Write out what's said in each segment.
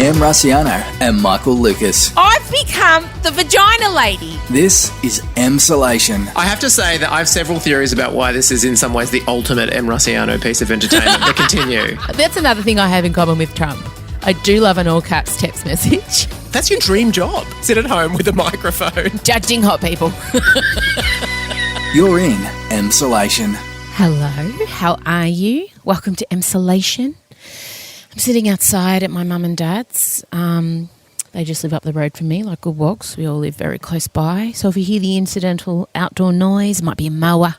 Em Rusciano and Michael Lucas. I've become the vagina lady. This is Emsolation. I have to say that I have several theories about why this is in some ways the ultimate M. Rusciano piece of entertainment. But continue. That's another thing I have in common with Trump. I do love an all-caps text message. That's your dream job. Sit at home with a microphone. Judging hot people. You're in Emsolation. Hello, how are you? Welcome to Emsolation. I'm sitting outside at my mum and dad's. They just live up the road from me, like good walks. We all live very close by. So if you hear the incidental outdoor noise, it might be a mower,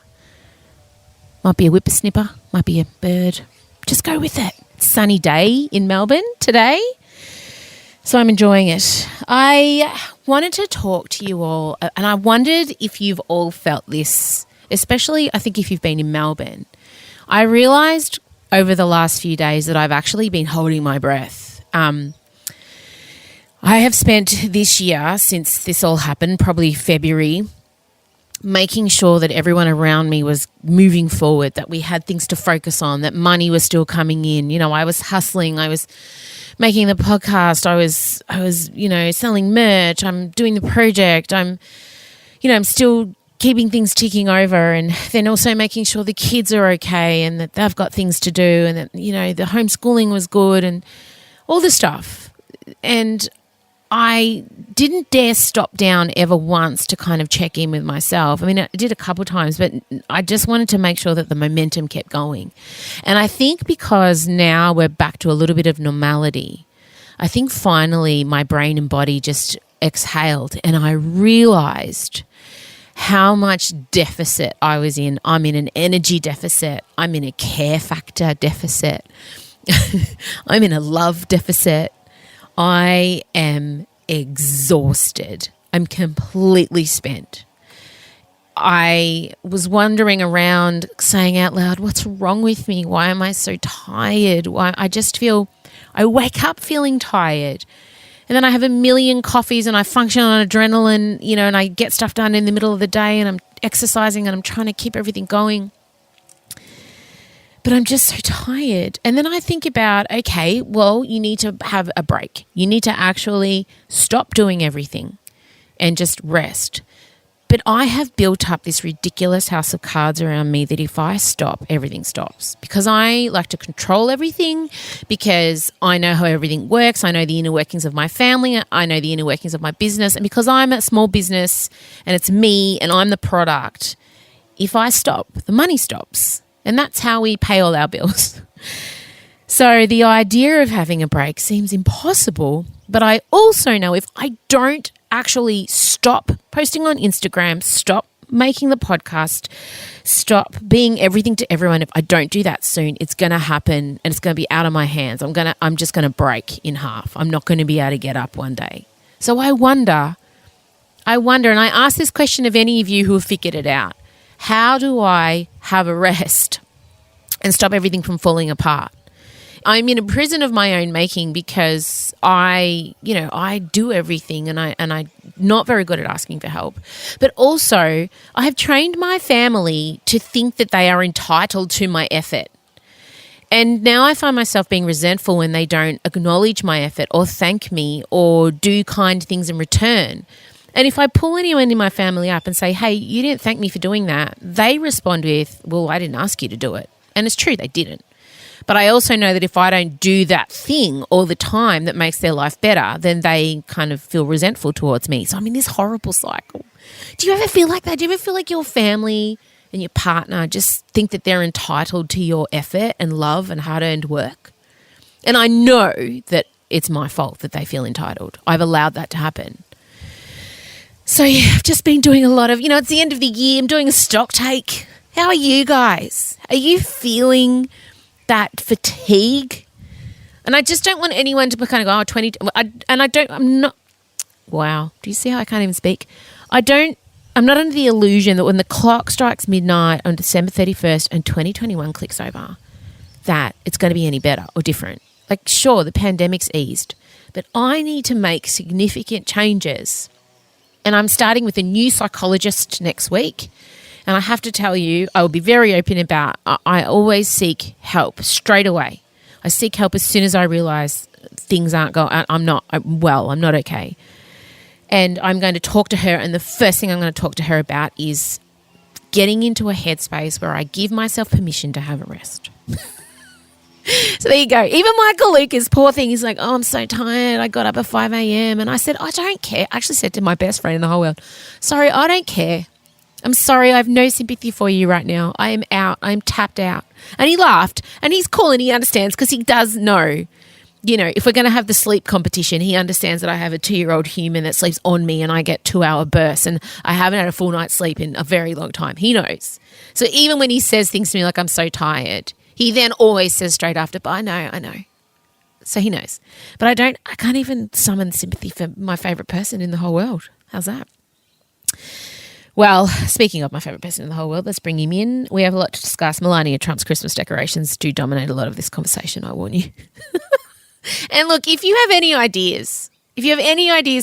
might be a whippersnipper, might be a bird. Just go with it. It's a sunny day in Melbourne today, so I'm enjoying it. I wanted to talk to you all, and I wondered if you've all felt this, especially I think if you've been in Melbourne. I realised over the last few days that I've actually been holding my breath. I have spent this year, since this all happened, probably February, making sure that everyone around me was moving forward, that we had things to focus on, that money was still coming in. You know, I was hustling, I was making the podcast, I was selling merch, I'm doing the project, I'm still keeping things ticking over, and then also making sure the kids are okay and that they've got things to do, and that, the homeschooling was good and all the stuff. And I didn't dare stop down ever once to kind of check in with myself. I mean, I did a couple of times, but I just wanted to make sure that the momentum kept going. And I think because now we're back to a little bit of normality, I think finally my brain and body just exhaled, and I realised how much deficit I was in. I'm in an energy deficit. I'm in a care factor deficit. I'm in a love deficit. I am exhausted. I'm completely spent. I was wandering around saying out loud, what's wrong with me? Why am I so tired? I wake up feeling tired. And then I have a million coffees and I function on adrenaline, and I get stuff done in the middle of the day, and I'm exercising and I'm trying to keep everything going. But I'm just so tired. And then I think about, okay, well, you need to have a break. You need to actually stop doing everything and just rest. But I have built up this ridiculous house of cards around me that if I stop, everything stops. Because I like to control everything, because I know how everything works. I know the inner workings of my family. I know the inner workings of my business. And because I'm a small business and it's me and I'm the product, if I stop, the money stops. And that's how we pay all our bills. So the idea of having a break seems impossible, but I also know if I don't actually stop posting on Instagram, stop making the podcast, stop being everything to everyone, if I don't do that soon, it's going to happen and it's going to be out of my hands. I'm just going to break in half. I'm not going to be able to get up one day. So I wonder, and I ask this question of any of you who have figured it out. How do I have a rest and stop everything from falling apart? I'm in a prison of my own making because I do everything and I'm not very good at asking for help. But also I have trained my family to think that they are entitled to my effort. And now I find myself being resentful when they don't acknowledge my effort or thank me or do kind things in return. And if I pull anyone in my family up and say, hey, you didn't thank me for doing that, they respond with, well, I didn't ask you to do it. And it's true, they didn't. But I also know that if I don't do that thing all the time that makes their life better, then they kind of feel resentful towards me. So I'm in this horrible cycle. Do you ever feel like that? Do you ever feel like your family and your partner just think that they're entitled to your effort and love and hard-earned work? And I know that it's my fault that they feel entitled. I've allowed that to happen. So, yeah, I've just been doing a lot of, it's the end of the year. I'm doing a stock take. How are you guys? Are you feeling that fatigue? And I just don't want anyone to kind of go, 20. Wow. Do you see how I can't even speak? I'm not under the illusion that when the clock strikes midnight on December 31st and 2021 clicks over, that it's going to be any better or different. Like, sure, the pandemic's eased, but I need to make significant changes. And I'm starting with a new psychologist next week. And I have to tell you, I will be very open about, I always seek help straight away. I seek help as soon as I realise things aren't going, I'm not okay. And I'm going to talk to her, and the first thing I'm going to talk to her about is getting into a headspace where I give myself permission to have a rest. So there you go. Even Michael Lucas, poor thing, he's like, oh, I'm so tired. I got up at 5 a.m. And I said, I don't care. I actually said to my best friend in the whole world, sorry, I don't care. I'm sorry, I have no sympathy for you right now. I am out. I'm tapped out. And he laughed, and he's cool, and he understands because he does know, you know, if we're going to have the sleep competition, he understands that I have a 2-year-old human that sleeps on me and I get 2-hour bursts and I haven't had a full night's sleep in a very long time. He knows. So even when he says things to me like I'm so tired, he then always says straight after, but I know. So he knows. But I can't even summon sympathy for my favourite person in the whole world. How's that? Well, speaking of my favourite person in the whole world, let's bring him in. We have a lot to discuss. Melania Trump's Christmas decorations do dominate a lot of this conversation, I warn you. And look, if you have any ideas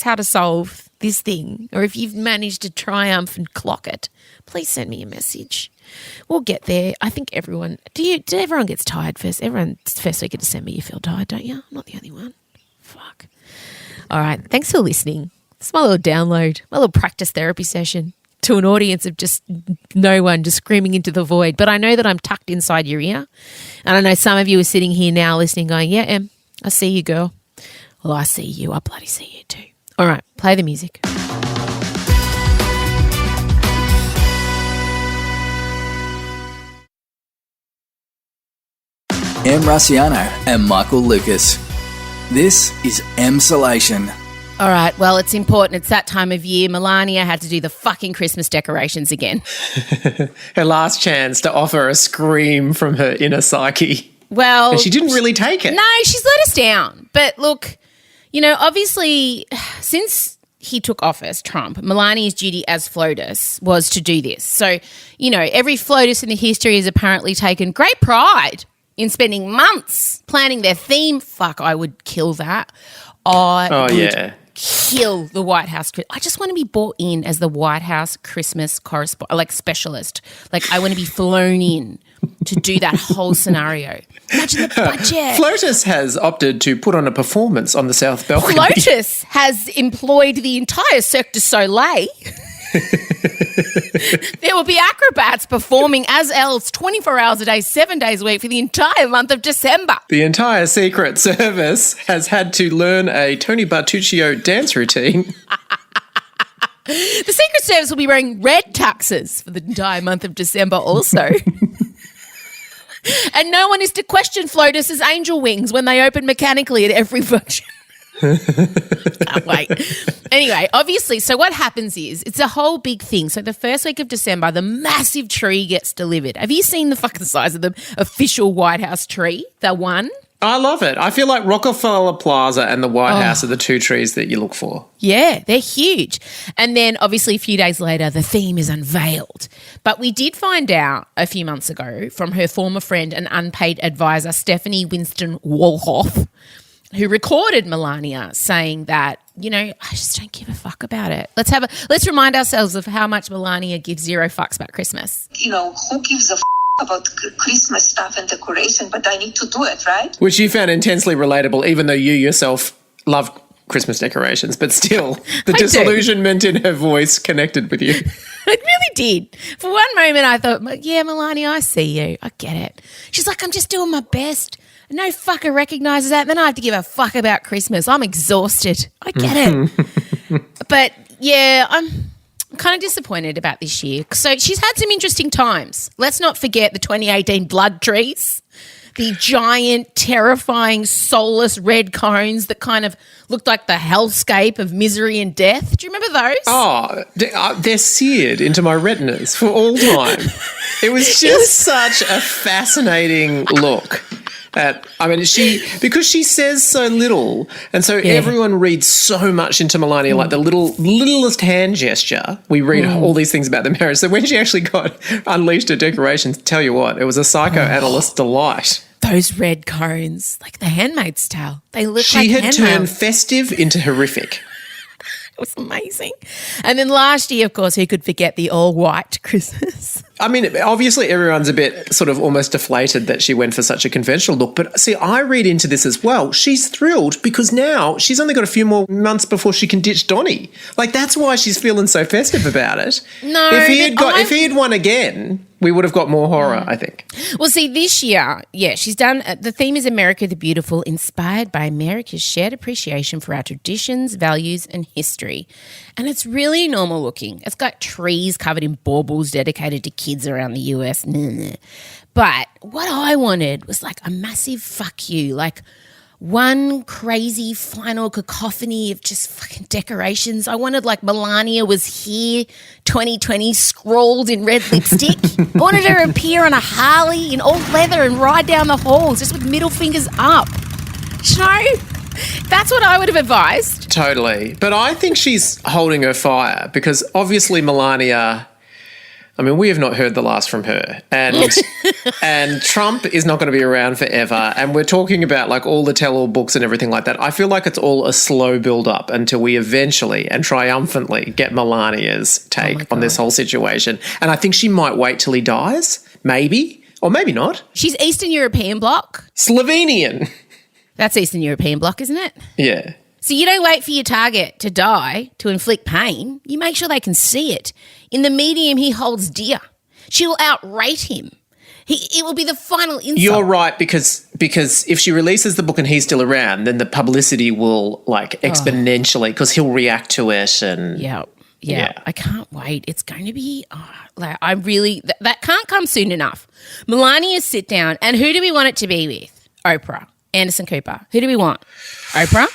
how to solve this thing, or if you've managed to triumph and clock it, please send me a message. We'll get there. I think everyone gets tired first. Everyone, first week of December, you feel tired, don't you? I'm not the only one. Fuck. All right. Thanks for listening. It's my little download, my little practice therapy session to an audience of just no one, just screaming into the void. But I know that I'm tucked inside your ear. And I know some of you are sitting here now listening going, yeah, Em, I see you, girl. Well, I see you. I bloody see you too. All right. Play the music. Em Rusciano and Michael Lucas. This is Emsolation. All right, well, it's important. It's that time of year. Melania had to do the fucking Christmas decorations again. Her last chance to offer a scream from her inner psyche. Well, and she didn't really take it. No, she's let us down. But look, you know, obviously, since he took office, Trump, Melania's duty as FLOTUS was to do this. So, you know, every FLOTUS in the history has apparently taken great pride in spending months planning their theme. Fuck, I would kill that. I would kill the White House. I just want to be brought in as the White House Christmas specialist. Like, I want to be flown in to do that whole scenario. Imagine the budget. FLOTUS has opted to put on a performance on the South Balcony. FLOTUS has employed the entire Cirque du Soleil. There will be acrobats performing as elves 24 hours a day, 7 days a week for the entire month of December. The entire Secret Service has had to learn a Tony Bartuccio dance routine. The Secret Service will be wearing red tuxes for the entire month of December also. And no one is to question FLOTUS's angel wings when they open mechanically at every function. Can't wait. Anyway, obviously, so what happens is it's a whole big thing. So the first week of December, the massive tree gets delivered. Have you seen the fucking size of the official White House tree? The one? I love it. I feel like Rockefeller Plaza and the White House are the two trees that you look for. Yeah, they're huge. And then obviously a few days later, the theme is unveiled. But we did find out a few months ago from her former friend and unpaid advisor, Stephanie Winston Wolhoff, who recorded Melania saying that, you know, I just don't give a fuck about it. Let's remind ourselves of how much Melania gives zero fucks about Christmas. You know, who gives a about Christmas stuff and decoration, but I need to do it, right? Which you found intensely relatable, even though you yourself love Christmas decorations, but still the disillusionment in her voice connected with you. It really did. For one moment I thought, yeah, Melania, I see you. I get it. She's like, I'm just doing my best. No fucker recognises that. Then I have to give a fuck about Christmas. I'm exhausted. I get it. But, yeah, I'm kind of disappointed about this year. So she's had some interesting times. Let's not forget the 2018 blood trees, the giant, terrifying, soulless red cones that kind of looked like the hellscape of misery and death. Do you remember those? Oh, they're seared into my retinas for all time. It was just such a fascinating look. Because she says so little, and so everyone reads so much into Melania, like the littlest hand gesture. We read all these things about the marriage. So when she actually got unleashed her decorations, tell you what, it was a psychoanalyst delight. Those red cones, like The Handmaid's Tale. They look like She had handmails. turned festive into horrific. It was amazing. And then last year, of course, who could forget the all-white Christmas? I mean, obviously everyone's a bit sort of almost deflated that she went for such a conventional look. But see, I read into this as well. She's thrilled because now she's only got a few more months before she can ditch Donnie. Like, that's why she's feeling so festive about it. No, if he had won again, we would have got more horror, I think. Well, see, this year, she's done, the theme is America the Beautiful, inspired by America's shared appreciation for our traditions, values and history. And it's really normal looking. It's got trees covered in baubles dedicated to kids around the US. But what I wanted was like a massive fuck you, like one crazy final cacophony of just fucking decorations. I wanted like Melania was here 2020 scrawled in red lipstick. I wanted her to appear on a Harley in all leather and ride down the halls just with middle fingers up. You know, that's what I would have advised. Totally. But I think she's holding her fire because obviously Melania, I mean, we have not heard the last from her. And Trump is not going to be around forever. And we're talking about like all the tell-all books and everything like that. I feel like it's all a slow build-up until we eventually and triumphantly get Melania's take on this whole situation. And I think she might wait till he dies, maybe, or maybe not. She's Eastern European bloc. Slovenian. That's Eastern European bloc, isn't it? Yeah. So you don't wait for your target to die to inflict pain. You make sure they can see it. In the medium he holds dear, she will outrate him. It will be the final insult. You're right, because if she releases the book and he's still around, then the publicity will like exponentially because he'll react to it. And yeah. I can't wait. It's going to be that can't come soon enough. Melania's sit down, and who do we want it to be with? Oprah, Anderson Cooper. Who do we want? Oprah.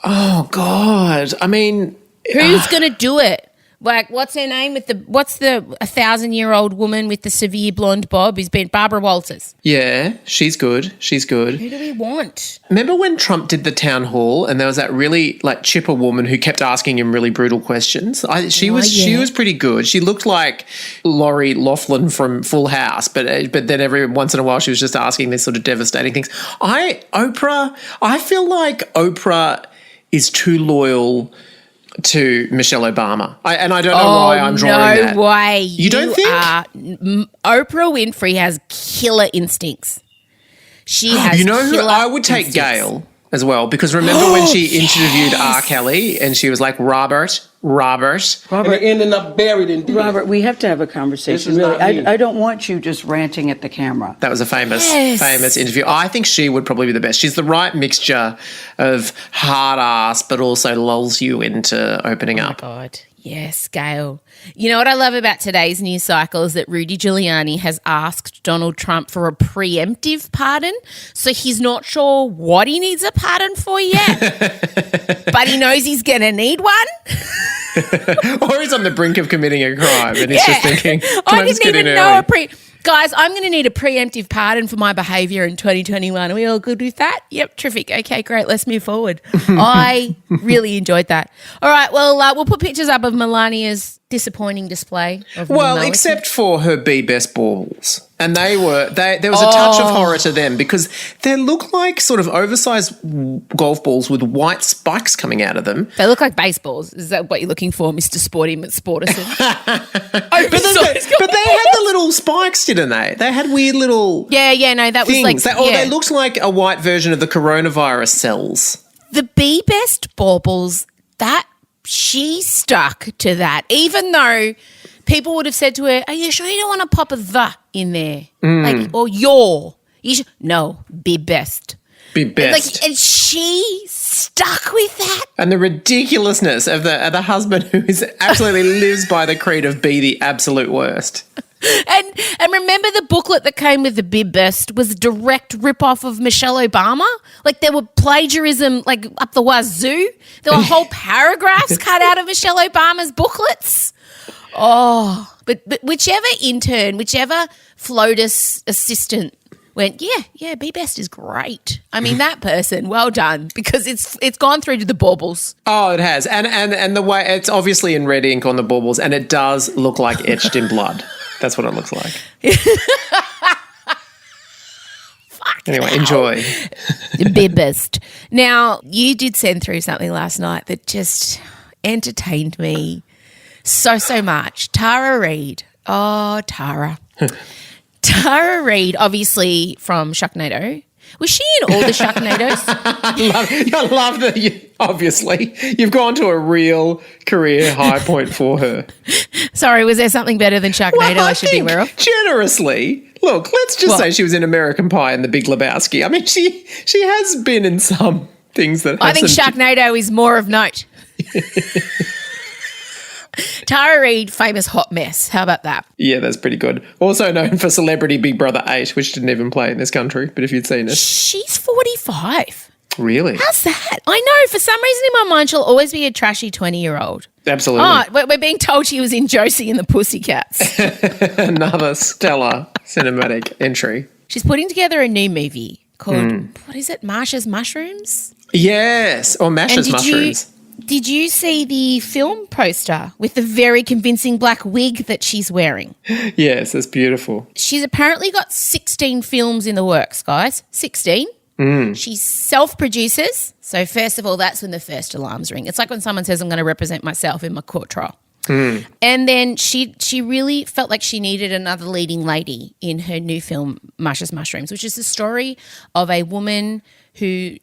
Oh God! I mean, who's going to do it? Like, what's her name? What's the 1,000-year-old woman with the severe blonde bob who's been Barbara Walters? Yeah, she's good. She's good. Who do we want? Remember when Trump did the town hall and there was that really like chipper woman who kept asking him really brutal questions? She was pretty good. She looked like Lori Loughlin from Full House, but then every once in a while she was just asking these sort of devastating things. I feel like Oprah is too loyal to Michelle Obama. I don't know why I'm drawing that. No way. You don't think? Oprah Winfrey has killer instincts. She has You know who I would take instincts. Gail as well, because remember when she interviewed R. Kelly and she was like, Robert. And they ended up buried in debt. Robert, we have to have a conversation. Really, I don't want you just ranting at the camera. That was a famous interview. I think she would probably be the best. She's the right mixture of hard ass, but also lulls you into opening up. Oh, my God. Yes, Gail. You know what I love about today's news cycle is that Rudy Giuliani has asked Donald Trump for a preemptive pardon. So he's not sure what he needs a pardon for yet, but he knows he's going to need one. Or he's on the brink of committing a crime and he's just thinking, I didn't even know Guys, I'm going to need a preemptive pardon for my behaviour in 2021. Are we all good with that? Yep, terrific. Okay, great. Let's move forward. I really enjoyed that. All right, well, we'll put pictures up of Melania's disappointing display of normality. Except for her Be Best balls. And there was a touch of horror to them because they look like sort of oversized golf balls with white spikes coming out of them. They look like baseballs. Is that what you're looking for, Mr. Sporty Sporterson? But they had the little spikes, didn't they? They had weird little that things. was like they looked like a white version of the coronavirus cells. The Be Best baubles, that she stuck to that, even though people would have said to her, are you sure you don't want to pop a the in there? Like, or your. No, Be Best. Be Best. And she stuck with that. And the ridiculousness of the husband who absolutely lives by the creed of be the absolute worst. And remember the booklet that came with the Be Best was a direct rip-off of Michelle Obama? Like there were plagiarism like up the wazoo. There were whole paragraphs cut out of Michelle Obama's booklets. Oh, but whichever intern, whichever FLOTUS assistant went, yeah, Be Best is great. I mean, that person, well done, because it's gone through to the baubles. Oh, it has. And the way it's obviously in red ink on the baubles and it does look like etched in blood. That's what it looks like. Anyway, enjoy. Be Best. Now, you did send through something last night that just entertained me so much. Tara Reid. Oh, Tara. Tara Reid, obviously from Sharknado. Was she in all the Sharknados? I love that, obviously. You've gone to a real career high point for her. Sorry, was there something better than Sharknado I should be aware of? Generously, look, let's just say she was in American Pie and The Big Lebowski. I mean, she has been in some things that I think Sharknado is more of note. Tara Reid, famous hot mess. How about that? Yeah, that's pretty good. Also known for Celebrity Big Brother 8, which didn't even play in this country, but if you'd seen it. She's 45. Really? How's that? I know. For some reason in my mind, she'll always be a trashy 20-year-old. Absolutely. Oh, we're being told she was in Josie and the Pussycats. Another stellar cinematic entry. She's putting together a new movie called, what is it, Marsha's Mushrooms? Yes, or Masha's Mushrooms. Did you see the film poster with the very convincing black wig that she's wearing? Yes, that's beautiful. She's apparently got 16 films in the works, guys. 16. She self-produces. So first of all, that's when the first alarms ring. It's like when someone says, I'm going to represent myself in my court trial. And then she really felt like she needed another leading lady in her new film, Marsha's Mushrooms, which is the story of a woman who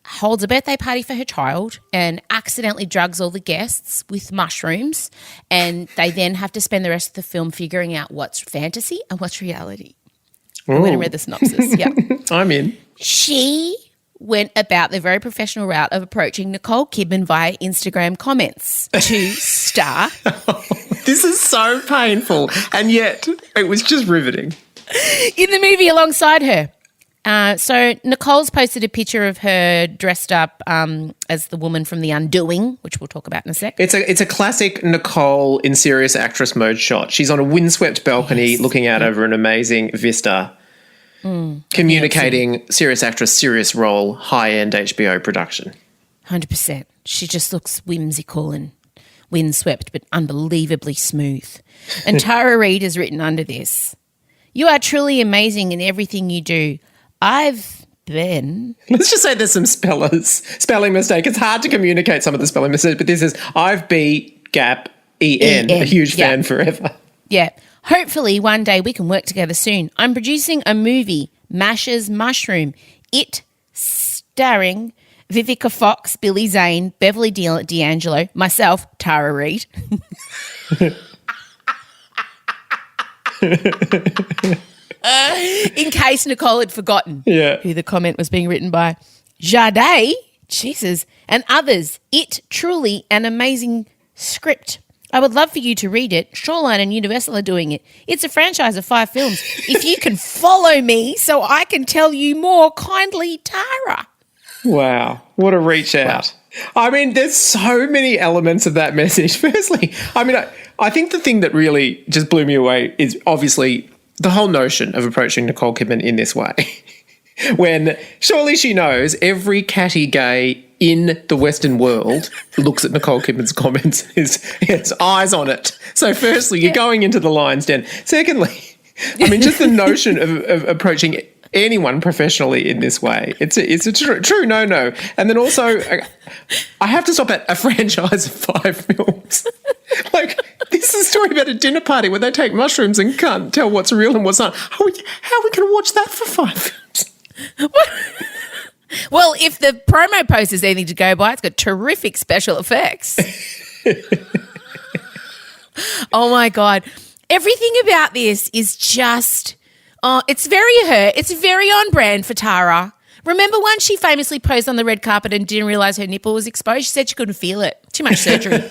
holds a birthday party for her child and accidentally drugs all the guests with mushrooms, and they then have to spend the rest of the film figuring out what's fantasy and what's reality. I went and read the synopsis. Yeah. I'm in. She went about the very professional route of approaching Nicole Kidman via Instagram comments to star. This is so painful, and yet it was just riveting. In the movie alongside her. So Nicole's posted a picture of her dressed up as the woman from The Undoing, which we'll talk about in a sec. It's a classic Nicole in serious actress mode shot. She's on a windswept balcony looking out over an amazing vista, communicating serious actress, serious role, high-end HBO production. 100%. She just looks whimsical and windswept but unbelievably smooth. And Tara Reid has written under this, "You are truly amazing in everything you do. I've been..." Let's just say there's some spelling mistake. It's hard to communicate some of the spelling mistakes, but this is I've gap E-N, a huge fan forever. Yeah. Hopefully one day we can work together soon. I'm producing a movie, Masha's Mushroom. It starring Vivica Fox, Billy Zane, Beverly D'Angelo, myself, Tara Reid. In case Nicole had forgotten who the comment was being written by. Jade, Jesus, and others. It truly an amazing script. I would love for you to read it. Shoreline and Universal are doing it. It's a franchise of 5 films. If you can follow me so I can tell you more, kindly, Tara. Wow, what a reach out. I mean, there's so many elements of that message. Firstly, I mean, I think the thing that really just blew me away is obviously the whole notion of approaching Nicole Kidman in this way. When surely she knows every catty gay in the Western world looks at Nicole Kidman's comments, has eyes on it. So firstly, you're going into the lion's den. Secondly, I mean, just the notion of approaching anyone professionally in this way, it's a true no-no. And then also, I have to stop at a franchise of 5 films. Like, this is a story about a dinner party where they take mushrooms and can't tell what's real and what's not. How are we going to watch that for 5 films? Well, if the promo poster is anything to go by, it's got terrific special effects. Oh, my God. Everything about this is just, it's very her. It's very on brand for Tara. Remember when she famously posed on the red carpet and didn't realise her nipple was exposed? She said she couldn't feel it. Too much surgery.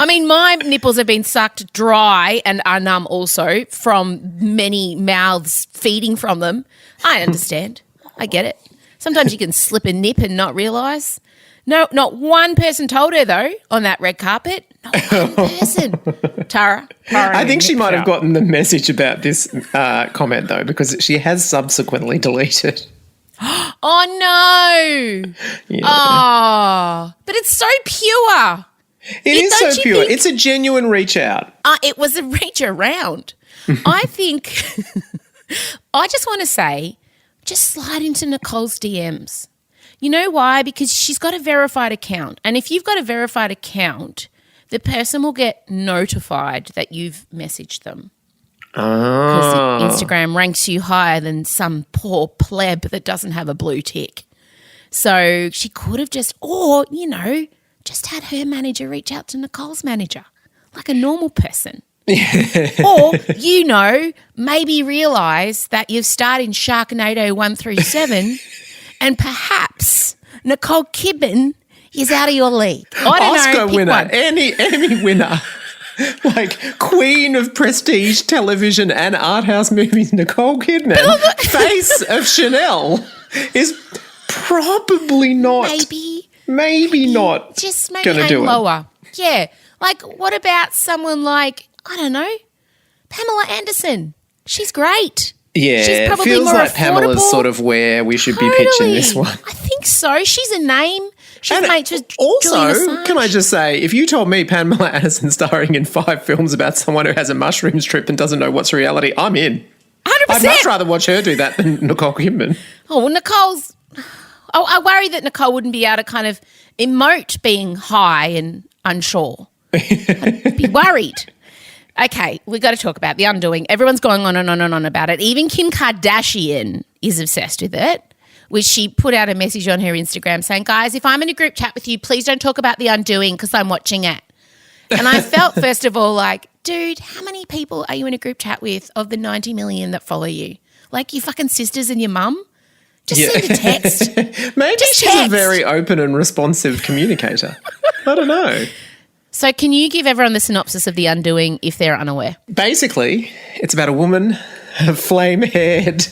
I mean, my nipples have been sucked dry and are numb also from many mouths feeding from them. I understand. I get it. Sometimes you can slip a nip and not realise. No, not one person told her, though, on that red carpet. Not one person. Tara I think she might have gotten the message about this comment, though, because she has subsequently deleted. Oh, no. Yeah. Oh, but it's so pure. It is so pure. It's a genuine reach out. It was a reach around. I think, I just want to say, just slide into Nicole's DMs. You know why? Because she's got a verified account. And if you've got a verified account, the person will get notified that you've messaged them. Because Instagram ranks you higher than some poor pleb that doesn't have a blue tick. So she could have just just had her manager reach out to Nicole's manager like a normal person. Or, maybe realise that you've starred in Sharknado 137 and perhaps Nicole Kidman is out of your league. I don't know. Oscar winner, one. Emmy winner, like queen of prestige television and art house movies, Nicole Kidman, face of Chanel, is probably not. Maybe not. Just maybe gonna aim do lower. It. Yeah. Like, what about someone like, I don't know, Pamela Anderson? She's great. Yeah, she's probably feels more like affordable. Pamela's sort of where we should be pitching this one. I think so. She's a name. She's And mates with also, Julian Assange. can I just say, if you told me Pamela Anderson starring in 5 films about someone who has a mushrooms trip and doesn't know what's reality, I'm in. 100%. I'd much rather watch her do that than Nicole Kidman. Oh, well, Nicole's... Oh, I worry that Nicole wouldn't be able to kind of emote being high and unsure. I'd be worried. Okay, we've got to talk about The Undoing. Everyone's going on and on and on about it. Even Kim Kardashian is obsessed with it, which she put out a message on her Instagram saying, guys, if I'm in a group chat with you, please don't talk about The Undoing because I'm watching it. And I felt, first of all, like, dude, how many people are you in a group chat with of the 90 million that follow you? Like your fucking sisters and your mum? Just send a text. Maybe she's a very open and responsive communicator. I don't know. So can you give everyone the synopsis of The Undoing if they're unaware? Basically, it's about a woman, a flame-haired,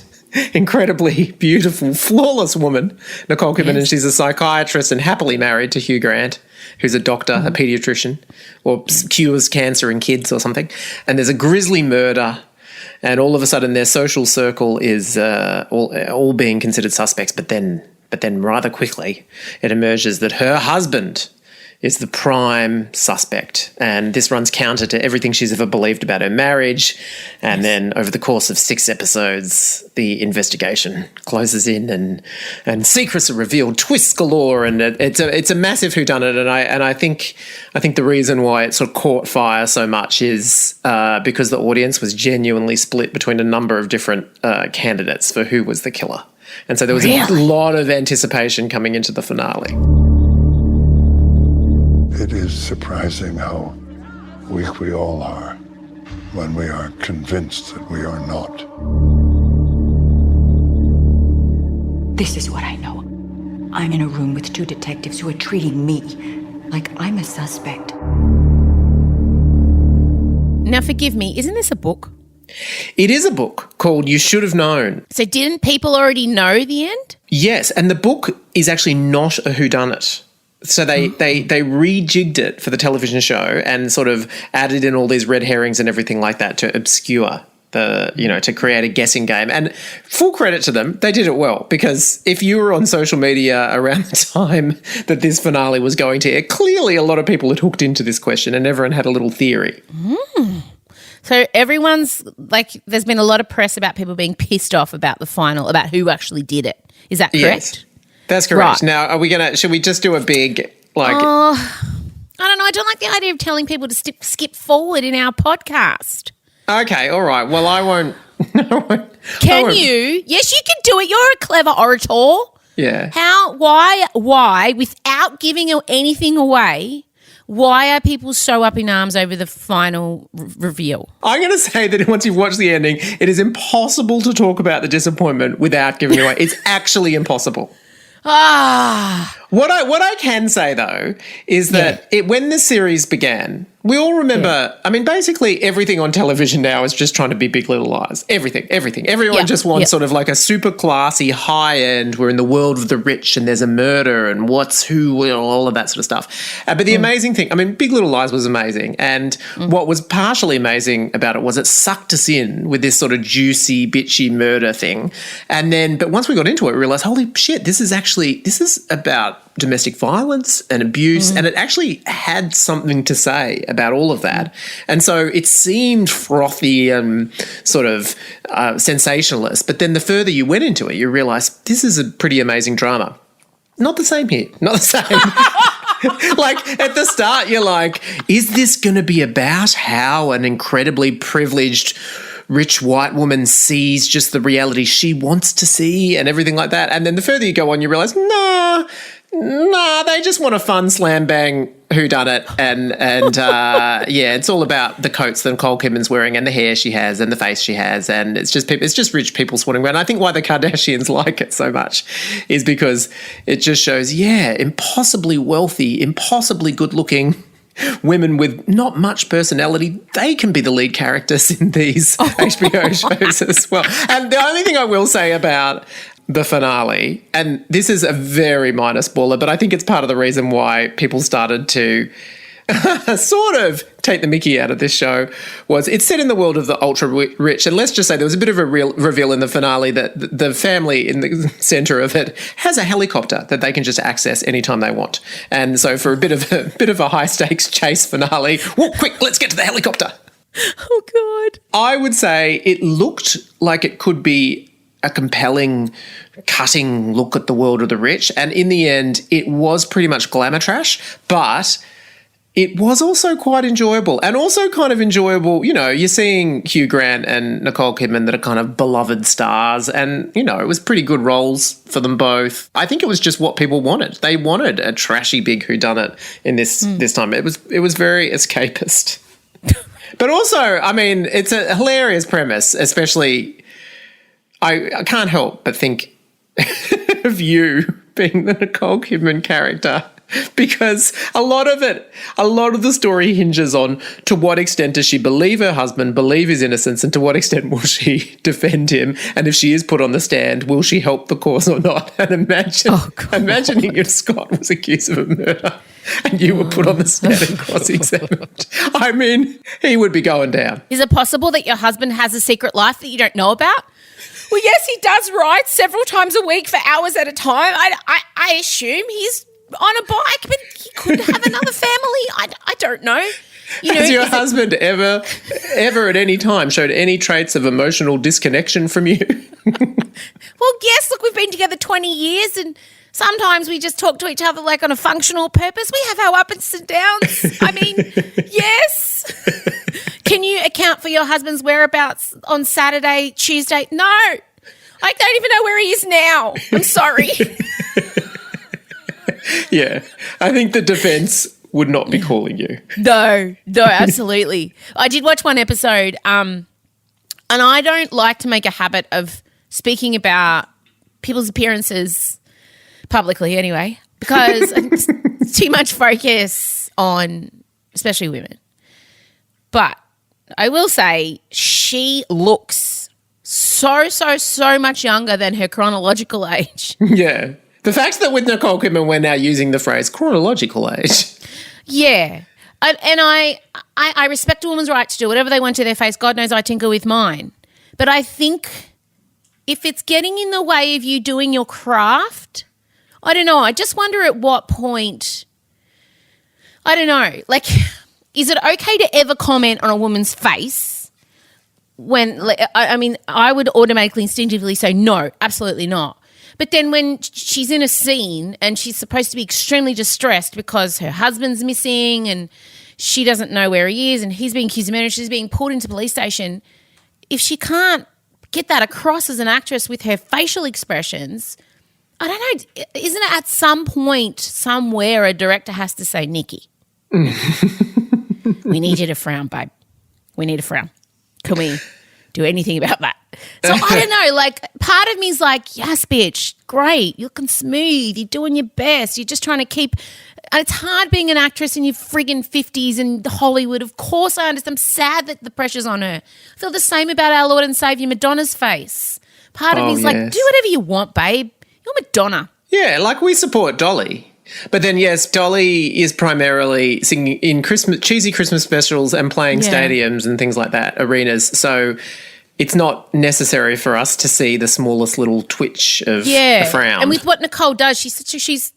incredibly beautiful, flawless woman, Nicole Kidman, and she's a psychiatrist and happily married to Hugh Grant, who's a doctor, a paediatrician, or cures cancer in kids or something. And there's a grisly murder, and all of a sudden their social circle is all being considered suspects. But then rather quickly it emerges that her husband is the prime suspect. And this runs counter to everything she's ever believed about her marriage. And then over the course of 6 episodes, the investigation closes in and secrets are revealed, twists galore. And it's a massive whodunit. And I think the reason why it sort of caught fire so much is because the audience was genuinely split between a number of different candidates for who was the killer. And so there was a lot of anticipation coming into the finale. It is surprising how weak we all are when we are convinced that we are not. This is what I know. I'm in a room with 2 detectives who are treating me like I'm a suspect. Now, forgive me, isn't this a book? It is a book called You Should Have Known. So didn't people already know the end? Yes, and the book is actually not a whodunit. So they rejigged it for the television show and sort of added in all these red herrings and everything like that to obscure to create a guessing game. And full credit to them, they did it well, because if you were on social media around the time that this finale was going to air, clearly a lot of people had hooked into this question and everyone had a little theory. So everyone's like, there's been a lot of press about people being pissed off about the final, about who actually did it. Is that correct? Yes. That's correct. Right. Now, should we just do a big, I don't know. I don't like the idea of telling people to skip forward in our podcast. Okay, all right. Well, I won't. Can you? Yes, you can do it. You're a clever orator. Yeah. Why, without giving anything away, why are people so up in arms over the final reveal? I'm going to say that once you've watched the ending, it is impossible to talk about the disappointment without giving away. It's actually impossible. What I can say, though, is that when the series began, we all remember, I mean, basically everything on television now is just trying to be Big Little Lies. Everything. Everyone just wants sort of like a super classy, high-end, we're in the world of the rich and there's a murder and what's who, all of that sort of stuff. But the amazing thing, I mean, Big Little Lies was amazing. And what was partially amazing about it was it sucked us in with this sort of juicy, bitchy murder thing. But once we got into it, we realised, holy shit, this is about domestic violence and abuse, and it actually had something to say about all of that. And so it seemed frothy and sort of sensationalist, but then the further you went into it, you realised this is a pretty amazing drama. not the same here. Not the same. Like, at the start, you're like, is this going to be about how an incredibly privileged rich white woman sees just the reality she wants to see and everything like that? And then the further you go on, you realise, nah, they just want a fun slam bang whodunit, and it's all about the coats that Nicole Kidman's wearing and the hair she has and the face she has, and it's just rich people swanning around. I think why the Kardashians like it so much is because it just shows, impossibly wealthy, impossibly good-looking women with not much personality, they can be the lead characters in these HBO shows as well. And the only thing I will say about the finale, and this is a very minor spoiler, but I think it's part of the reason why people started to sort of take the mickey out of this show, was it's set in the world of the ultra rich. And let's just say there was a bit of a real reveal in the finale that the family in the centre of it has a helicopter that they can just access anytime they want. And so for a bit of a high stakes chase finale, well, quick, let's get to the helicopter. Oh, God. I would say it looked like it could be a compelling, cutting look at the world of the rich. And in the end, it was pretty much glamour trash, but it was also quite enjoyable, and also kind of enjoyable. You know, you're seeing Hugh Grant and Nicole Kidman that are kind of beloved stars, and, you know, it was pretty good roles for them both. I think it was just what people wanted. They wanted a trashy big whodunit in this time. It was very escapist. But also, I mean, it's a hilarious premise, especially I can't help but think of you being the Nicole Kidman character, because a lot of the story hinges on to what extent does she believe her husband, believe his innocence, and to what extent will she defend him, and if she is put on the stand, will she help the cause or not? And imagining if Scott was accused of a murder and you were put on the stand and cross-examined. I mean, he would be going down. Is it possible that your husband has a secret life that you don't know about? Well, yes, he does ride several times a week for hours at a time. I assume he's on a bike, but he could have another family. I don't know. Has your husband ever at any time showed any traits of emotional disconnection from you? Well, yes, look, we've been together 20 years, and sometimes we just talk to each other like on a functional purpose. We have our ups and downs. I mean, yes. Can you account for your husband's whereabouts on Saturday, Tuesday? No. I don't even know where he is now. I'm sorry. Yeah, I think the defence would not be calling you. No, absolutely. I did watch one episode, and I don't like to make a habit of speaking about people's appearances publicly anyway, because it's too much focus on especially women. But I will say she looks so much younger than her chronological age. Yeah. The fact that with Nicole Kidman we're now using the phrase chronological age. Yeah. I respect a woman's right to do whatever they want to their face. God knows I tinker with mine. But I think if it's getting in the way of you doing your craft, I don't know. I just wonder at what point, I don't know, like, is it okay to ever comment on a woman's face when, I mean, I would automatically, instinctively say no, absolutely not. But then when she's in a scene and she's supposed to be extremely distressed because her husband's missing and she doesn't know where he is and he's being accused of murder, she's being pulled into the police station, if she can't get that across as an actress with her facial expressions, I don't know, isn't it at some point somewhere a director has to say, Nikki, we need you to frown, babe. We need a frown. Can we do anything about that? So I don't know, like part of me is like, yes, bitch, great, you're looking smooth, you're doing your best, you're just trying to keep – it's hard being an actress in your friggin' 50s in Hollywood. Of course I understand. I'm sad that the pressure's on her. I feel the same about our Lord and Saviour Madonna's face. Part of me is like, do whatever you want, babe. You're Madonna. Yeah, like we support Dolly. But then, yes, Dolly is primarily singing in cheesy Christmas specials and playing stadiums and things like that, arenas. So it's not necessary for us to see the smallest little twitch of a frown. And with what Nicole does, she's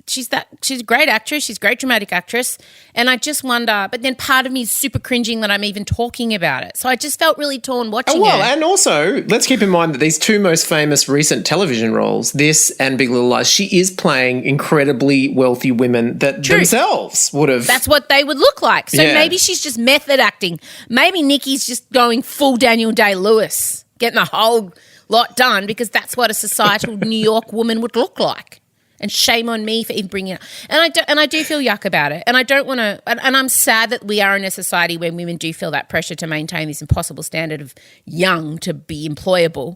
a great actress. She's a great dramatic actress. And I just wonder, but then part of me is super cringing that I'm even talking about it. So I just felt really torn watching it. And also, let's keep in mind that these two most famous recent television roles, this and Big Little Lies, she is playing incredibly wealthy women that themselves would have. That's what they would look like. So maybe she's just method acting. Maybe Nikki's just going full Daniel Day-Lewis, getting the whole lot done because that's what a societal New York woman would look like. And shame on me for even bringing it up. And I do feel yuck about it. And I don't want to – and I'm sad that we are in a society where women do feel that pressure to maintain this impossible standard of young to be employable.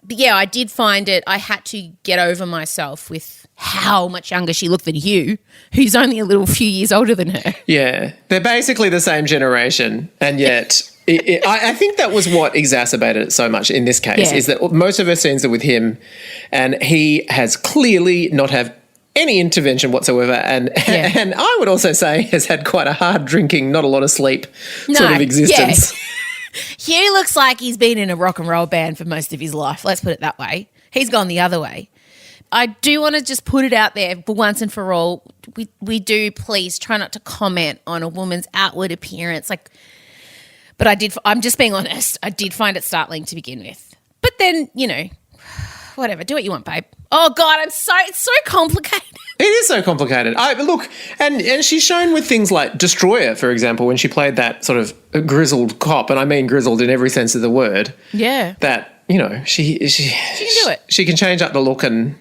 But, yeah, I did find it – I had to get over myself with how much younger she looked than Hugh, who's only a little few years older than her. Yeah. They're basically the same generation and yet – I think that was what exacerbated it so much in this case is that most of her scenes are with him and he has clearly not had any intervention whatsoever and I would also say has had quite a hard drinking, not a lot of sleep sort of existence. Yeah. Hugh looks like he's been in a rock and roll band for most of his life, let's put it that way. He's gone the other way. I do want to just put it out there for once and for all, we do please try not to comment on a woman's outward appearance, but I'm just being honest, I did find it startling to begin with. But then, whatever, do what you want, babe. Oh, God, it's so complicated. It is so complicated. Look, and she's shown with things like Destroyer, for example, when she played that sort of grizzled cop, and I mean grizzled in every sense of the word. Yeah. That, she can do it. She can change up the look and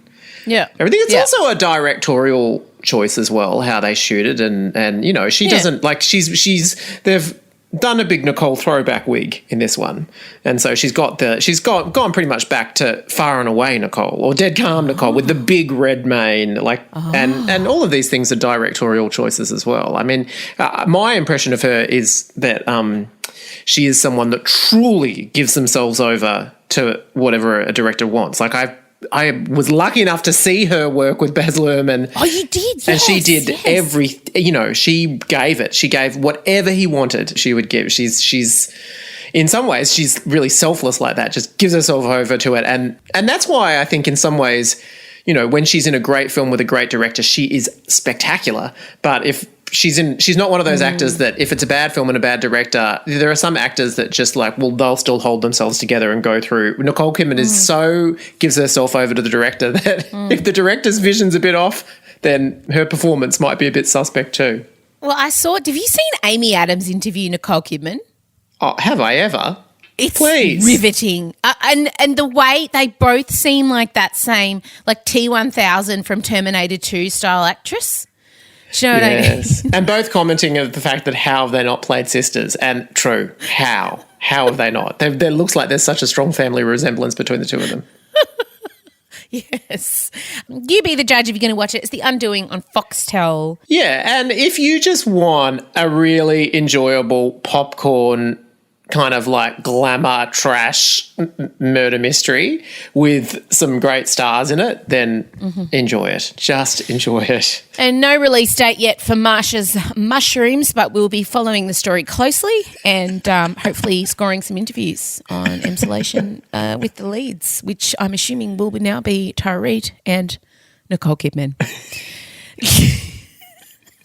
everything. It's also a directorial choice as well, how they shoot it, and she doesn't they've done a big Nicole throwback wig in this one. And so she's gone pretty much back to Far and Away Nicole or Dead Calm Nicole with the big red mane, and all of these things are directorial choices as well. I mean, my impression of her is that she is someone that truly gives themselves over to whatever a director wants. I was lucky enough to see her work with Baz Luhrmann. Oh, you did? Yes, and she did she gave it. She gave whatever he wanted, she would give. She's in some ways, she's really selfless like that, just gives herself over to it. And that's why I think in some ways, when she's in a great film with a great director, she is spectacular. But if she's not one of those actors that if it's a bad film and a bad director, there are some actors that just they'll still hold themselves together and go through. Nicole Kidman gives herself over to the director that if the director's vision's a bit off, then her performance might be a bit suspect too. Well, have you seen Amy Adams interview Nicole Kidman? Oh, have I ever? It's riveting. And the way they both seem like that same, T-1000 from Terminator 2 style actress. Do you know what I mean? And both commenting of the fact that how have they not played sisters? And true, how? How have they not? There looks like there's such a strong family resemblance between the two of them. Yes. You be the judge if you're going to watch it. It's The Undoing on Foxtel. Yeah, and if you just want a really enjoyable popcorn kind of glamour trash murder mystery with some great stars in it, then enjoy it. Just enjoy it. And no release date yet for Marsha's Mushrooms, but we'll be following the story closely and hopefully scoring some interviews on Emsolation with the leads, which I'm assuming will now be Tara Reid and Nicole Kidman.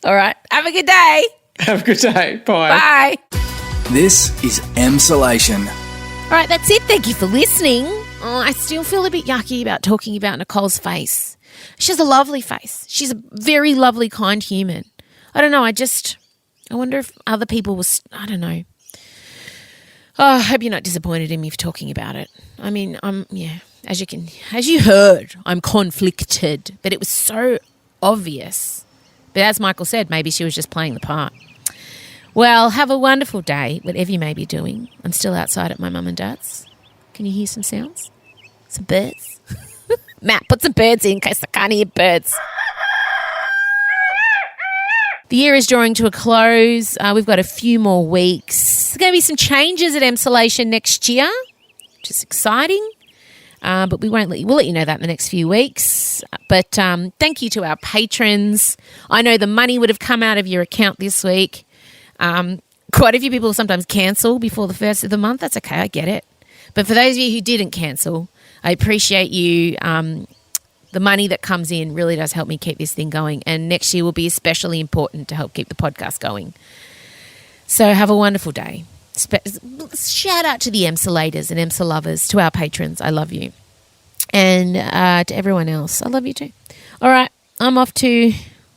All right. Have a good day. Have a good day. Bye. Bye. This is Emsolation. All right, that's it. Thank you for listening. Oh, I still feel a bit yucky about talking about Nicole's face. She has a lovely face. She's a very lovely, kind human. I don't know. I wonder if other people I don't know. Oh, I hope you're not disappointed in me for talking about it. I mean, as you heard, I'm conflicted, but it was so obvious. But as Michael said, maybe she was just playing the part. Well, have a wonderful day, whatever you may be doing. I'm still outside at my mum and dad's. Can you hear some sounds? Some birds? Matt, put some birds in case I can't hear birds. The year is drawing to a close. We've got a few more weeks. There's going to be some changes at Emsolation next year, which is exciting. But we'll let you know that in the next few weeks. But thank you to our patrons. I know the money would have come out of your account this week. Quite a few people sometimes cancel before the first of the month. That's okay, I get it. But for those of you who didn't cancel, I appreciate you. The money that comes in really does help me keep this thing going. And next year will be especially important to help keep the podcast going. So have a wonderful day. Shout out to the EMSA-laters and EMSA lovers, to our patrons. I love you. And to everyone else, I love you too. All right, I'm off to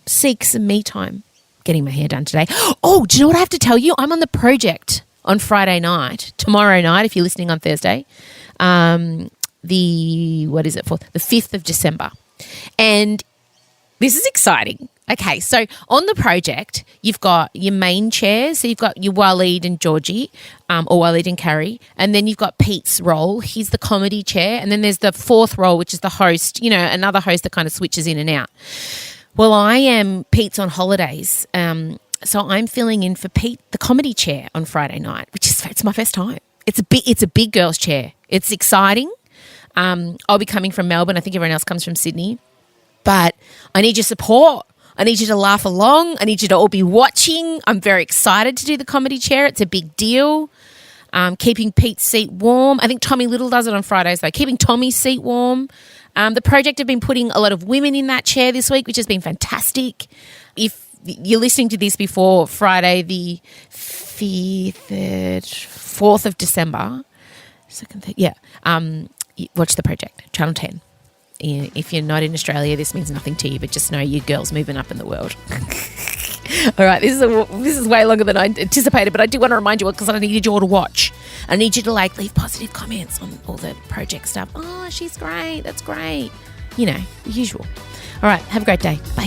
seek some me time. Getting my hair done today. Oh, do you know what I have to tell you? I'm on the project on Friday night, tomorrow night, if you're listening on Thursday. The 5th of December. And this is exciting. Okay, so on the project, you've got your main chairs. So you've got your Waleed and Georgie, or Waleed and Carrie. And then you've got Pete's role. He's the comedy chair. And then there's the fourth role, which is the host, another host that kind of switches in and out. Well, Pete's on holidays. So I'm filling in for Pete, the comedy chair, on Friday night, it's my first time. It's a big girl's chair. It's exciting. I'll be coming from Melbourne. I think everyone else comes from Sydney. But I need your support. I need you to laugh along. I need you to all be watching. I'm very excited to do the comedy chair. It's a big deal. Keeping Pete's seat warm. I think Tommy Little does it on Fridays, though. Keeping Tommy's seat warm. The project have been putting a lot of women in that chair this week, which has been fantastic. If you're listening to this before Friday, the 4th of December, watch the project, Channel 10. If you're not in Australia, this means nothing to you, but just know your girl's moving up in the world. All right, this is way longer than I anticipated, but I do want to remind you all because I needed you all to watch. I need you to leave positive comments on all the project stuff. Oh, she's great. That's great. The usual. All right, have a great day. Bye.